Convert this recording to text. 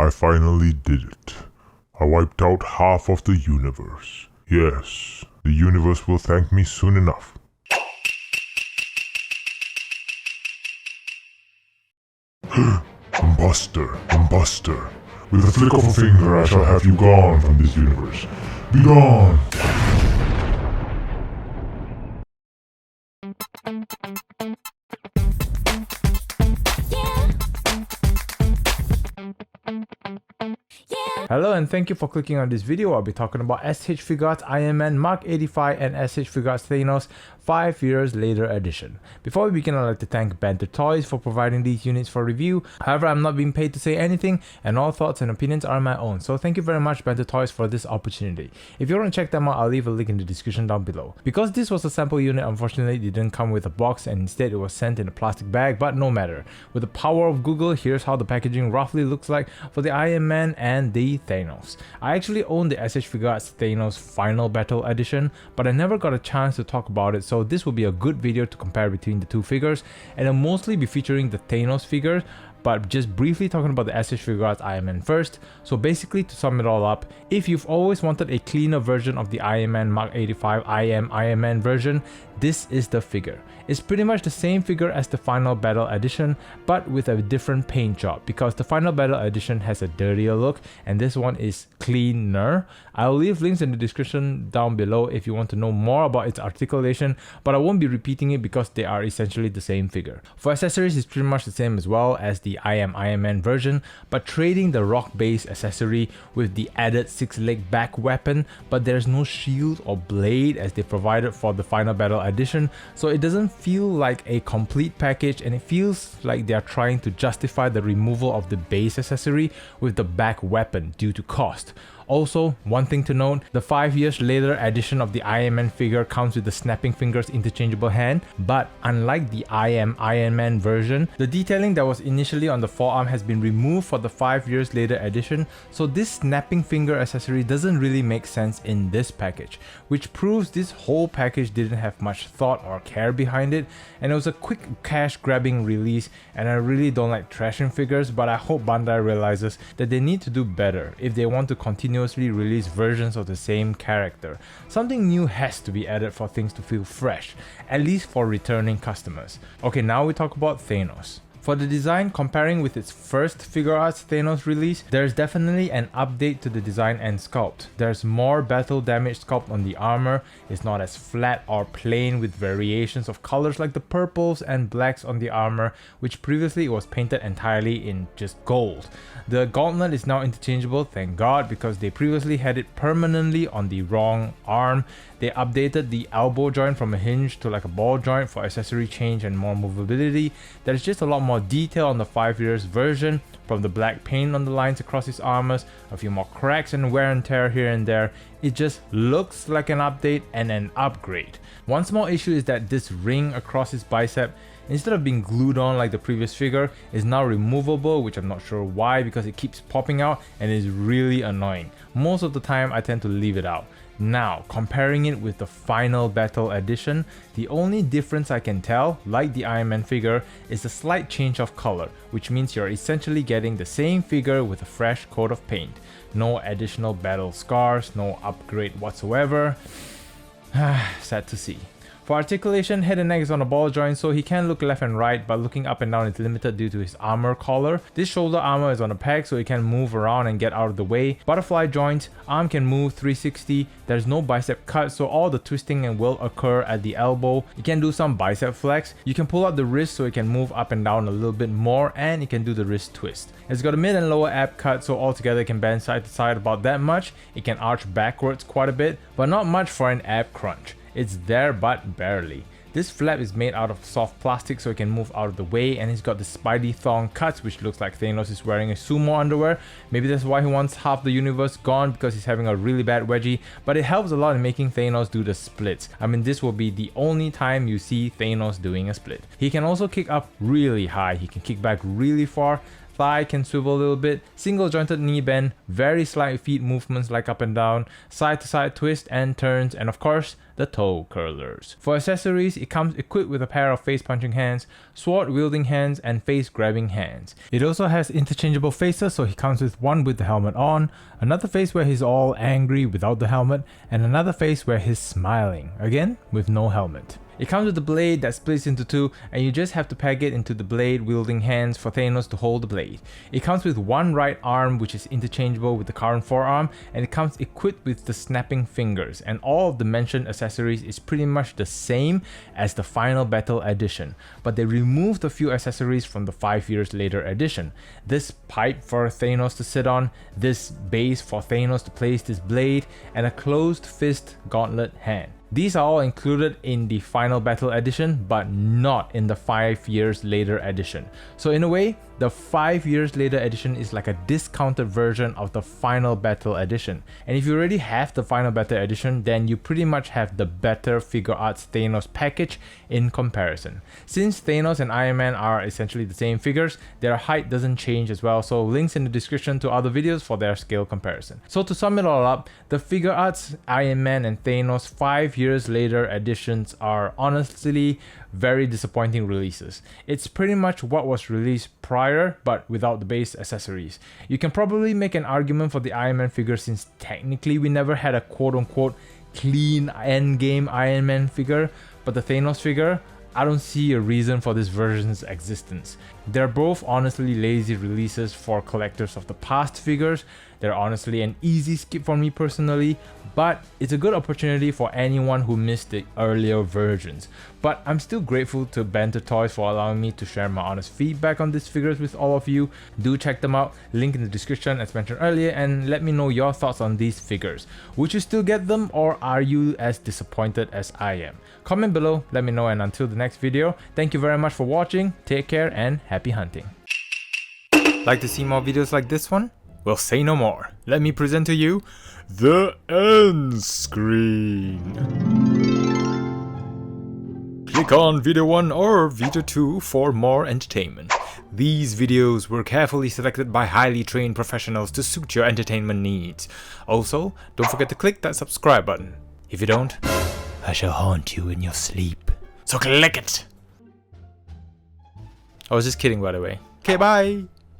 I finally did it. I wiped out half of the universe. Yes, the universe will thank me soon enough. Buster. With a flick of a finger, I shall have you gone from this universe. Be gone! Hello and thank you for clicking on this video. I'll be talking about S.H Figuarts Iron Man Mark 85 and S.H Figuarts Thanos 5 years later edition. Before we begin, I'd like to thank Banter Toys for providing these units for review. However, I'm not being paid to say anything and all thoughts and opinions are my own. So thank you very much Banter Toys for this opportunity. If you want to check them out, I'll leave a link in the description down below. Because this was a sample unit, unfortunately it didn't come with a box and instead it was sent in a plastic bag, but no matter. With the power of Google, here's how the packaging roughly looks like for the Iron Man and the Thanos. I actually own the S.H Figuarts Thanos Final Battle Edition, but I never got a chance to talk about it, so this will be a good video to compare between the two figures, and I'll mostly be featuring the Thanos figure, but just briefly talking about the S.H Figuarts Iron Man first. So basically, to sum it all up, if you've always wanted a cleaner version of the Iron Man Mark 85 Iron Man version, this is the figure. It's pretty much the same figure as the Final Battle Edition, but with a different paint job, because the Final Battle Edition has a dirtier look and this one is cleaner. I'll leave links in the description down below if you want to know more about its articulation, but I won't be repeating it because they are essentially the same figure. For accessories, it's pretty much the same as well as the Iron Man version, but trading the rock base accessory with the added 6-leg back weapon, but there's no shield or blade as they provided for the Final Battle Edition, so it doesn't feel like a complete package and it feels like they are trying to justify the removal of the base accessory with the back weapon due to cost. Also, one thing to note, the 5 years later edition of the Iron Man figure comes with the snapping fingers interchangeable hand, but unlike the Iron Man version, the detailing that was initially on the forearm has been removed for the 5 years later edition, so this snapping finger accessory doesn't really make sense in this package, which proves this whole package didn't have much thought or care behind it, and it was a quick cash grabbing release, and I really don't like trashing figures, but I hope Bandai realizes that they need to do better if they want to continue release versions of the same character. Something new has to be added for things to feel fresh, at least for returning customers. Okay, now we talk about Thanos. For the design, comparing with its first Figuarts Thanos release, there's definitely an update to the design and sculpt. There's more battle damage sculpt on the armor, it's not as flat or plain with variations of colors like the purples and blacks on the armor, which previously it was painted entirely in just gold. The gauntlet is now interchangeable, thank god, because they previously had it permanently on the wrong arm. They updated the elbow joint from a hinge to like a ball joint for accessory change and more movability. There's just a lot more detail on the 5 years version, from the black paint on the lines across his armors, a few more cracks and wear and tear here and there. It just looks like an update and an upgrade. One small issue is that this ring across his bicep, instead of being glued on like the previous figure, is now removable, which I'm not sure why, because it keeps popping out and is really annoying. Most of the time I tend to leave it out. Now, comparing it with the Final Battle Edition, the only difference I can tell, like the Iron Man figure, is a slight change of color, which means you're essentially getting the same figure with a fresh coat of paint. No additional battle scars, no upgrade whatsoever. Sad to see. For articulation, head and neck is on a ball joint, so he can look left and right, but looking up and down is limited due to his armor collar. This shoulder armor is on a peg, so he can move around and get out of the way. Butterfly joint, arm can move 360, there's no bicep cut, so all the twisting and will occur at the elbow. You can do some bicep flex, you can pull out the wrist so it can move up and down a little bit more, and you can do the wrist twist. It's got a mid and lower ab cut, so altogether it can bend side to side about that much. It can arch backwards quite a bit, but not much for an ab crunch. It's there but barely. This flap is made out of soft plastic so it can move out of the way, and he's got the Spidey thong cuts, which looks like Thanos is wearing a sumo underwear. Maybe that's why he wants half the universe gone, because he's having a really bad wedgie, but it helps a lot in making Thanos do the splits. I mean, this will be the only time you see Thanos doing a split. He can also kick up really high, he can kick back really far. thigh can swivel a little bit, single jointed knee bend, very slight feet movements like up and down, side to side twist and turns, and of course, the toe curlers. For accessories, it comes equipped with a pair of face punching hands, sword wielding hands, and face grabbing hands. It also has interchangeable faces, so he comes with one with the helmet on, another face where he's all angry without the helmet, and another face where he's smiling, again with no helmet. It comes with a blade that splits into two, and you just have to peg it into the blade wielding hands for Thanos to hold the blade. It comes with one right arm which is interchangeable with the current forearm, and it comes equipped with the snapping fingers, and all of the mentioned accessories is pretty much the same as the Final Battle edition, but they removed a few accessories from the 5 years later edition. This pipe for Thanos to sit on, this base for Thanos to place this blade, and a closed fist gauntlet hand. These are all included in the Final Battle edition, but not in the 5 years later edition. So in a way, the 5 years later edition is like a discounted version of the Final Battle edition. And if you already have the Final Battle edition, then you pretty much have the better Figuarts Thanos package in comparison. Since Thanos and Iron Man are essentially the same figures, their height doesn't change as well, so links in the description to other videos for their scale comparison. So to sum it all up, the Figuarts Iron Man and Thanos 5 years later editions are honestly very disappointing releases. It's pretty much what was released prior, but without the base accessories. You can probably make an argument for the Iron Man figure, since technically we never had a quote-unquote clean Endgame Iron Man figure, but the Thanos figure, I don't see a reason for this version's existence. They're both honestly lazy releases for collectors of the past figures. They're honestly an easy skip for me personally, but it's a good opportunity for anyone who missed the earlier versions. But I'm still grateful to Banter Toys for allowing me to share my honest feedback on these figures with all of you. Do check them out, link in the description as mentioned earlier, and let me know your thoughts on these figures. Would you still get them, or are you as disappointed as I am? Comment below, let me know, and until the next video, thank you very much for watching, take care and happy hunting. Like to see more videos like this one? Well, say no more. Let me present to you the end screen. Click on video 1 or video 2 for more entertainment. These videos were carefully selected by highly trained professionals to suit your entertainment needs. Also, don't forget to click that subscribe button. If you don't, I shall haunt you in your sleep. So click it! I was just kidding, by the way. Okay, bye!